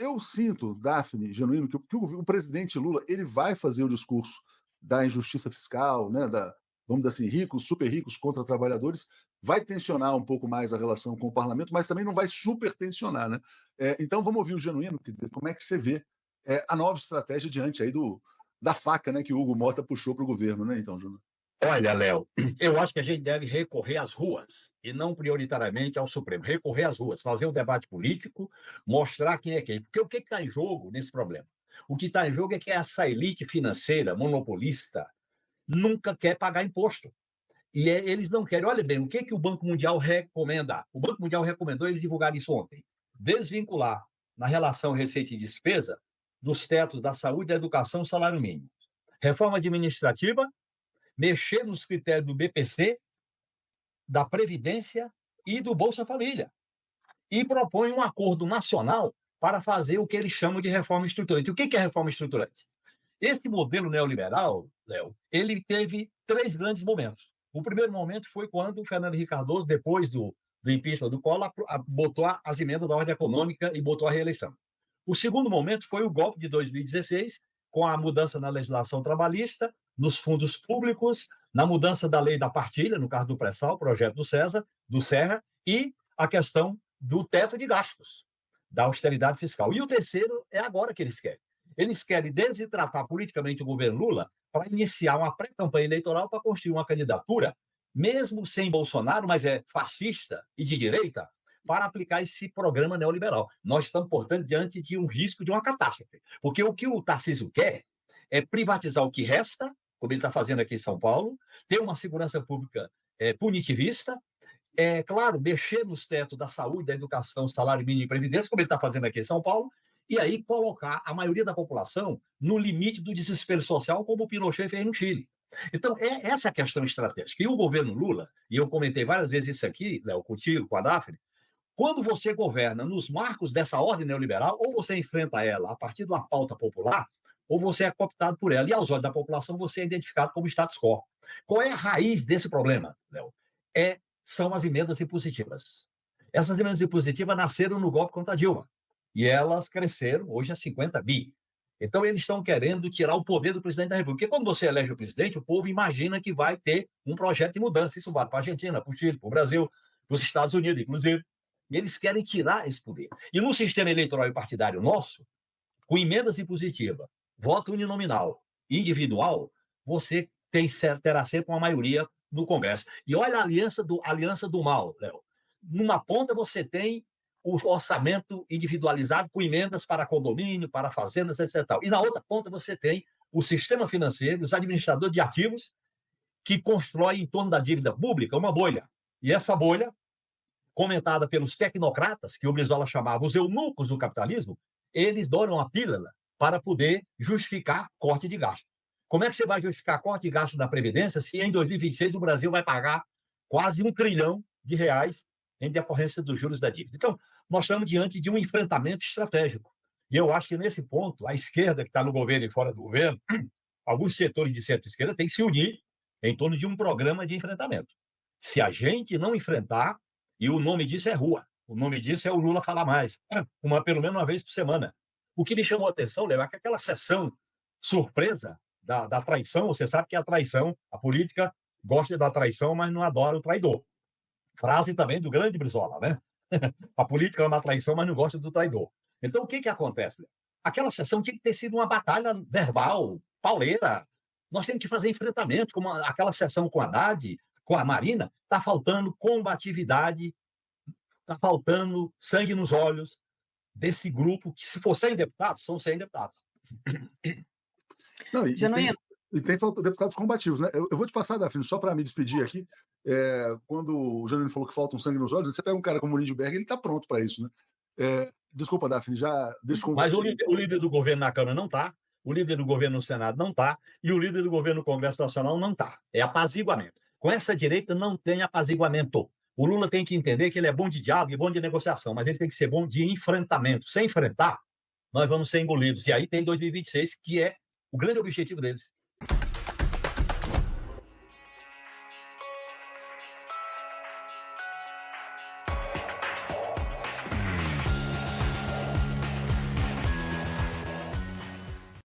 eu sinto, Daphne, Genuíno, que o presidente Lula ele vai fazer o discurso da injustiça fiscal, né, vamos dizer assim, ricos, super ricos contra trabalhadores, vai tensionar um pouco mais a relação com o parlamento, mas também não vai super tensionar, né? Então vamos ouvir o Genuíno, quer dizer, como é que você vê a nova estratégia diante aí da faca, né, que o Hugo Mota puxou para o governo, né? Então, Genuíno. Olha, Léo, eu acho que a gente deve recorrer às ruas e não prioritariamente ao Supremo. Recorrer às ruas, fazer um debate político, mostrar quem é quem. Porque o que está em jogo nesse problema? O que está em jogo é que essa elite financeira monopolista nunca quer pagar imposto. E eles não querem. Olha bem, o que o Banco Mundial recomenda? O Banco Mundial recomendou, eles divulgaram isso ontem, desvincular na relação receita e despesa dos tetos da saúde, da educação, salário mínimo. Reforma administrativa, mexer nos critérios do BPC, da Previdência e do Bolsa Família. E propõe um acordo nacional para fazer o que eles chamam de reforma estruturante. O que é reforma estruturante? Esse modelo neoliberal, Léo, ele teve três grandes momentos. O primeiro momento foi quando o Fernando Henrique Cardoso, depois do impeachment do Collor, botou as emendas da ordem econômica e botou a reeleição. O segundo momento foi o golpe de 2016, com a mudança na legislação trabalhista, nos fundos públicos, na mudança da lei da partilha, no caso do pré-sal, projeto do Serra, e a questão do teto de gastos, da austeridade fiscal. E o terceiro é agora que eles querem. Eles querem desidratar politicamente o governo Lula para iniciar uma pré-campanha eleitoral para construir uma candidatura, mesmo sem Bolsonaro, mas é fascista e de direita, para aplicar esse programa neoliberal. Nós estamos, portanto, diante de um risco de uma catástrofe. Porque o que o Tarcísio quer é privatizar o que resta, como ele está fazendo aqui em São Paulo, ter uma segurança pública punitivista, claro, mexer nos tetos da saúde, da educação, salário mínimo e previdência, como ele está fazendo aqui em São Paulo, e aí colocar a maioria da população no limite do desespero social, como o Pinochet fez no Chile. Então, essa é a questão estratégica. E o governo Lula, e eu comentei várias vezes isso aqui, Léo, contigo, com a Daphne, quando você governa nos marcos dessa ordem neoliberal, ou você enfrenta ela a partir de uma pauta popular, ou você é cooptado por ela. E aos olhos da população, você é identificado como status quo. Qual é a raiz desse problema, Léo? São as emendas impositivas. Essas emendas impositivas nasceram no golpe contra a Dilma. E elas cresceram hoje a 50 bi. Então, eles estão querendo tirar o poder do presidente da República. Porque quando você elege o presidente, o povo imagina que vai ter um projeto de mudança. Isso vale para a Argentina, para o Chile, para o Brasil, para os Estados Unidos, inclusive. E eles querem tirar esse poder. E no sistema eleitoral e partidário nosso, com emendas impositivas, voto uninominal, individual, você terá sempre uma maioria no Congresso. E olha a aliança do mal, Léo. Numa ponta você tem o orçamento individualizado com emendas para condomínio, para fazendas, etc. E na outra ponta você tem o sistema financeiro, os administradores de ativos, que constroem em torno da dívida pública uma bolha. E essa bolha, comentada pelos tecnocratas, que o Brizola chamava os eunucos do capitalismo, eles douram a pílula para poder justificar corte de gasto. Como é que você vai justificar corte de gasto da Previdência se em 2026 o Brasil vai pagar quase R$ 1 trilhão em decorrência dos juros da dívida? Então, nós estamos diante de um enfrentamento estratégico. E eu acho que, nesse ponto, a esquerda, que está no governo e fora do governo, alguns setores de centro-esquerda têm que se unir em torno de um programa de enfrentamento. Se a gente não enfrentar, e o nome disso é rua, o nome disso é o Lula falar mais, pelo menos uma vez por semana. O que me chamou a atenção, Léo, é que aquela sessão surpresa da traição, você sabe que a traição, a política gosta da traição, mas não adora o traidor. Frase também do grande Brizola, né? A política ama a traição, mas não gosta do traidor. Então, o que acontece? Aquela sessão tinha que ter sido uma batalha verbal, pauleira. Nós temos que fazer enfrentamento, como aquela sessão com a Haddad, com a Marina. Está faltando combatividade, está faltando sangue nos olhos desse grupo, que se for 100 deputados, são 100 deputados. Não, Genuíno. E tem deputados combativos, né? Eu vou te passar, Daphne, só para me despedir aqui. Quando o Genuíno falou que falta um sangue nos olhos, você pega um cara como o Lindbergh, ele está pronto para isso, né? Desculpa, Daphne, já deixa com Mas você. o líder do governo na Câmara não está, o líder do governo no Senado não está, e o líder do governo no Congresso Nacional não está. É apaziguamento. Com essa direita não tem apaziguamento. O Lula tem que entender que ele é bom de diálogo e bom de negociação, mas ele tem que ser bom de enfrentamento. Sem enfrentar, nós vamos ser engolidos. E aí tem 2026, que é o grande objetivo deles.